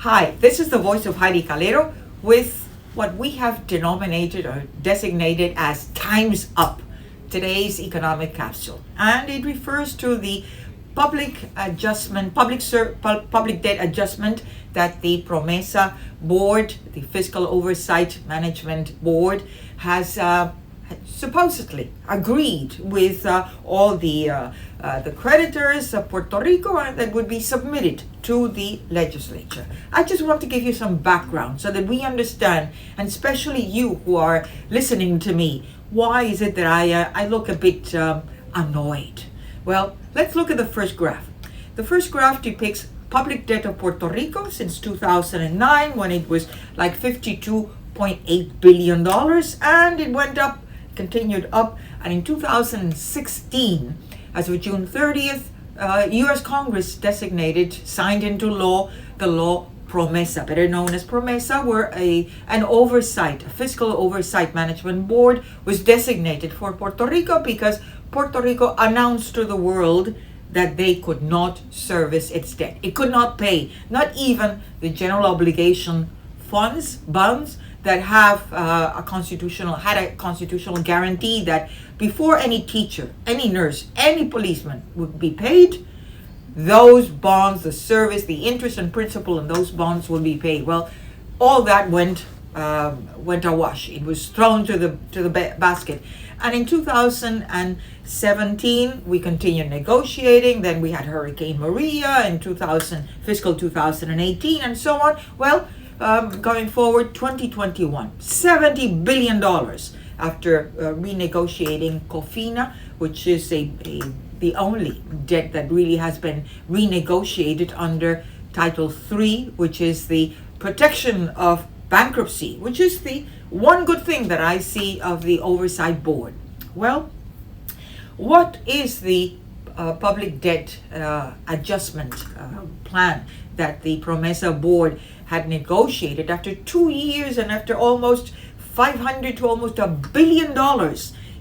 Hi, this is the voice of Heidie Calero with what we have denominated or designated as Time's Up, today's economic capsule. And it refers to the public debt adjustment that the PROMESA board, the Fiscal Oversight Management Board, has supposedly agreed with all the creditors of Puerto Rico that would be submitted to the legislature. I just want to give you some background so that we understand, and especially you who are listening to me, why is it that I look a bit annoyed? Well, let's look at the first graph. The first graph depicts public debt of Puerto Rico since 2009, when it was like $52.8 billion, and it went up, continued up, and in 2016, as of June 30th, U.S. Congress signed into law the law PROMESA, better known as PROMESA, where a fiscal oversight management board was designated for Puerto Rico because Puerto Rico announced to the world that they could not service its debt. It could not pay, not even the general obligation bonds that have a constitutional guarantee that before any teacher, any nurse, any policeman would be paid, those bonds, the service, the interest and principal in those bonds will be paid. Well, all that went awash. It was thrown to the basket. And in 2017, we continued negotiating. Then we had Hurricane Maria in fiscal 2018, and so on. Well, going forward, 2021, $70 billion after renegotiating COFINA, which is the only debt that really has been renegotiated under Title III, which is the protection of bankruptcy, which is the one good thing that I see of the Oversight Board. Well, what is the public debt adjustment plan that the PROMESA board had negotiated after 2 years and after almost $500 to almost $1 billion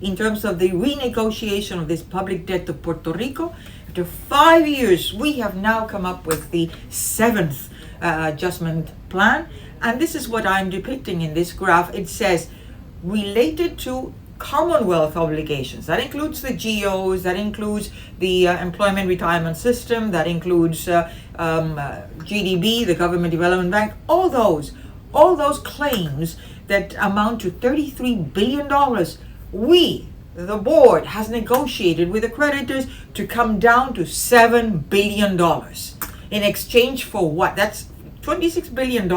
in terms of the renegotiation of this public debt of Puerto Rico? After 5 years, we have now come up with the seventh adjustment plan. And this is what I'm depicting in this graph. It says, related to Commonwealth obligations. That includes the GOs, that includes the employment retirement system, that includes GDB, the Government Development Bank, all those claims that amount to $33 billion. We, the board, has negotiated with the creditors to come down to $7 billion. In exchange for what? That's $26 billion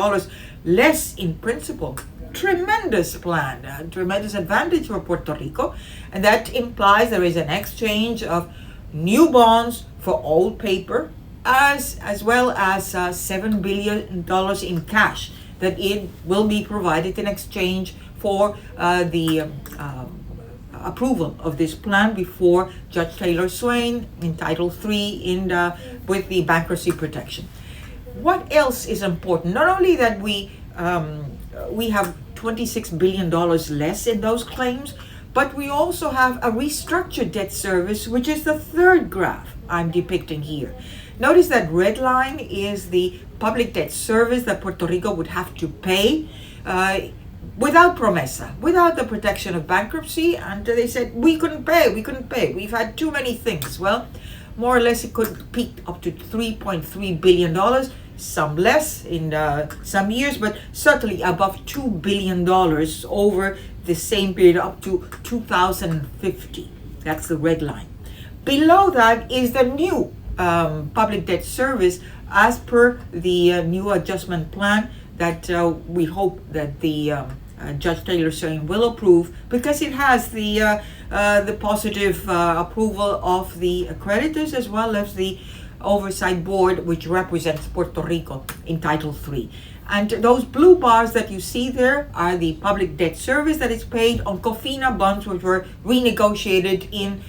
less in principal. Tremendous plan, tremendous advantage for Puerto Rico, and that implies there is an exchange of new bonds for old paper, as well as $7 billion in cash that it will be provided in exchange for the approval of this plan before Judge Taylor Swain in Title III with the bankruptcy protection. What else is important? Not only that we have $26 billion less in those claims, but we also have a restructured debt service, which is the third graph I'm depicting here. Notice that red line is the public debt service that Puerto Rico would have to pay without PROMESA, without the protection of bankruptcy. And they said, we couldn't pay. We've had too many things. Well, more or less it could peak up to $3.3 billion. Some less in some years, but certainly above $2 billion over the same period up to 2050. That's the red line. Below that is the new public debt service as per the new adjustment plan that we hope that the Judge Taylor Swain will approve, because it has the positive approval of the creditors as well as the Oversight Board, which represents Puerto Rico in Title III. And those blue bars that you see there are the public debt service that is paid on COFINA bonds, which were renegotiated in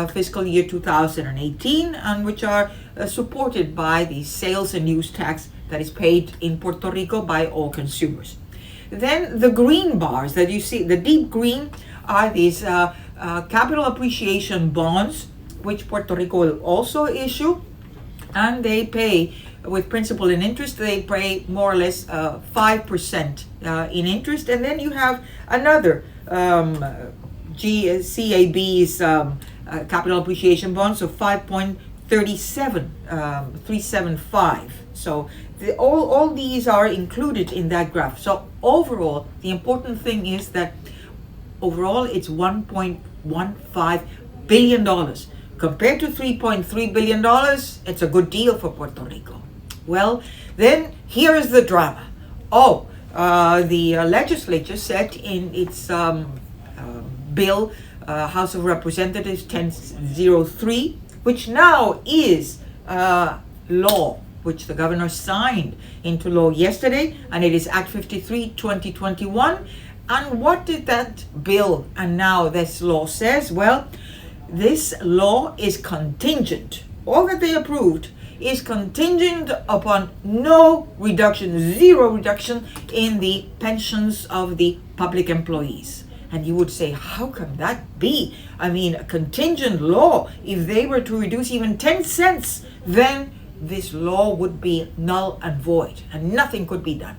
fiscal year 2018 and which are supported by the sales and use tax that is paid in Puerto Rico by all consumers. Then the green bars that you see, the deep green, are these capital appreciation bonds, which Puerto Rico will also issue, and they pay with principal and interest, they pay more or less 5% in interest. And then you have another CAB's capital appreciation bonds of 5.375. So all these are included in that graph. So overall, the important thing is that overall it's $1.15 billion. Compared to $3.3 billion, it's a good deal for Puerto Rico. Well, then here is the drama. The legislature said in its bill, House of Representatives 1003, which now is law, which the governor signed into law yesterday, and it is Act 53, 2021. And what did that bill and now this law says? Well, this law is contingent. All that they approved is contingent upon no reduction, zero reduction in the pensions of the public employees. And you would say, how can that be? I mean, a contingent law, if they were to reduce even 10 cents, then this law would be null and void and nothing could be done.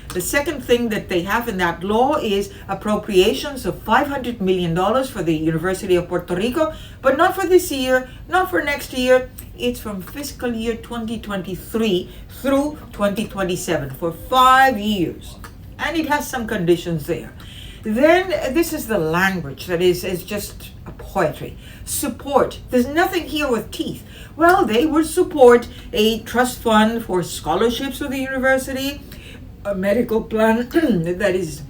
The second thing that they have in that law is appropriations of $500 million for the University of Puerto Rico, but not for this year, not for next year. It's from fiscal year 2023 through 2027 for 5 years. And it has some conditions there. Then this is the language that is just a poetry. Support. There's nothing here with teeth. Well, they would support a trust fund for scholarships for the university, a medical plan that is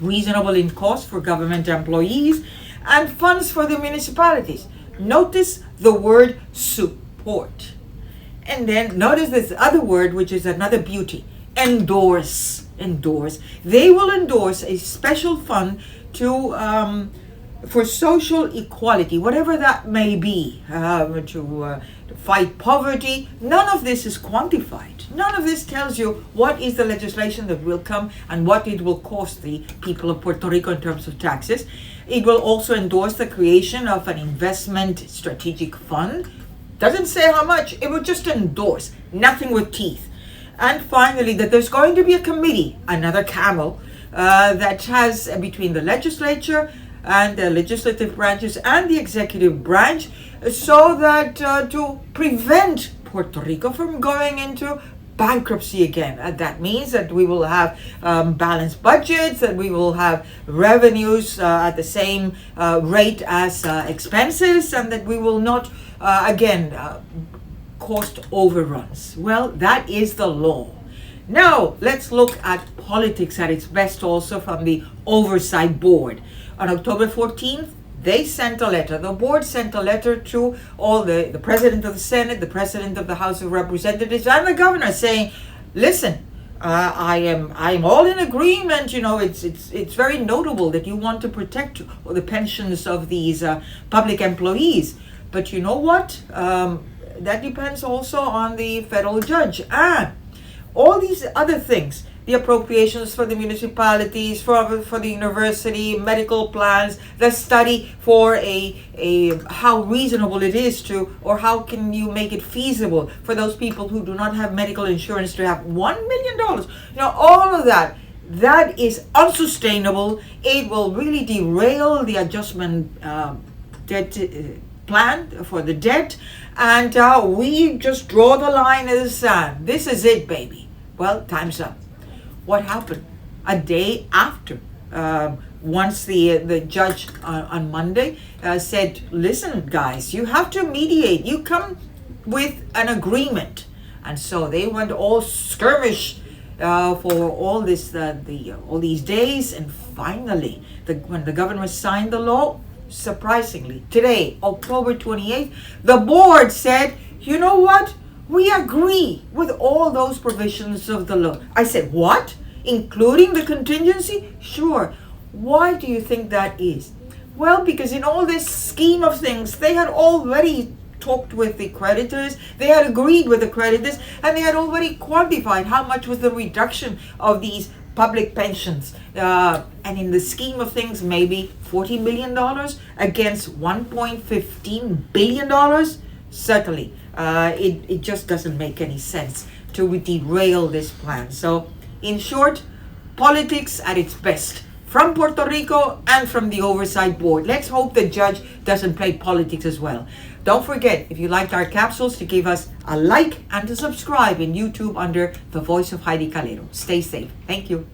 reasonable in cost for government employees, and funds for the municipalities. Notice the word support. And then notice this other word, which is another beauty, endorse. Endorse. They will endorse a special fund to for social equality, whatever that may be, to fight poverty. None of this is quantified. None of this tells you what is the legislation that will come and what it will cost the people of Puerto Rico in terms of taxes. It will also endorse the creation of an investment strategic fund. Doesn't say how much, it will just endorse, nothing with teeth. And finally, that there's going to be a committee, another camel, that has between the legislature and the legislative branches and the executive branch, so that to prevent Puerto Rico from going into bankruptcy again. That means that we will have balanced budgets, that we will have revenues at the same rate as expenses, and that we will not cost overruns. Well, that is the law. Now, let's look at politics at its best also from the Oversight Board. On October 14th, they sent a letter. The board sent a letter to all the President of the Senate, the President of the House of Representatives, and the Governor saying, listen, I am all in agreement. You know, it's very notable that you want to protect the pensions of these public employees. But you know what? That depends also on the federal judge. And all these other things, the appropriations for the municipalities, for the university, medical plans, the study for how reasonable it is to, or how can you make it feasible for those people who do not have medical insurance to have $1 million. You know, all of that is unsustainable. It will really derail the adjustment debt plan for the debt, and we just draw the line in the sand. This is it, baby. Well, time's up. What happened? A day after, once the judge on Monday said, listen, guys, you have to mediate. You come with an agreement. And so they went all skirmish for all this, all these days. And finally, when the governor signed the law, surprisingly, today, October 28th, the board said, you know what? We agree with all those provisions of the law. I said, what? Including the contingency? Sure. Why do you think that is? Well, because in all this scheme of things, they had already talked with the creditors, they had agreed with the creditors, and they had already quantified how much was the reduction of these public pensions. And in the scheme of things, maybe $40 million against $1.15 billion? Certainly, it just doesn't make any sense to derail this plan. So, in short, politics at its best from Puerto Rico and from the oversight board. Let's hope the judge doesn't play politics as well. Don't forget, if you liked our capsules, to give us a like and to subscribe in YouTube under The Voice of Heidie Calero. Stay safe. Thank you.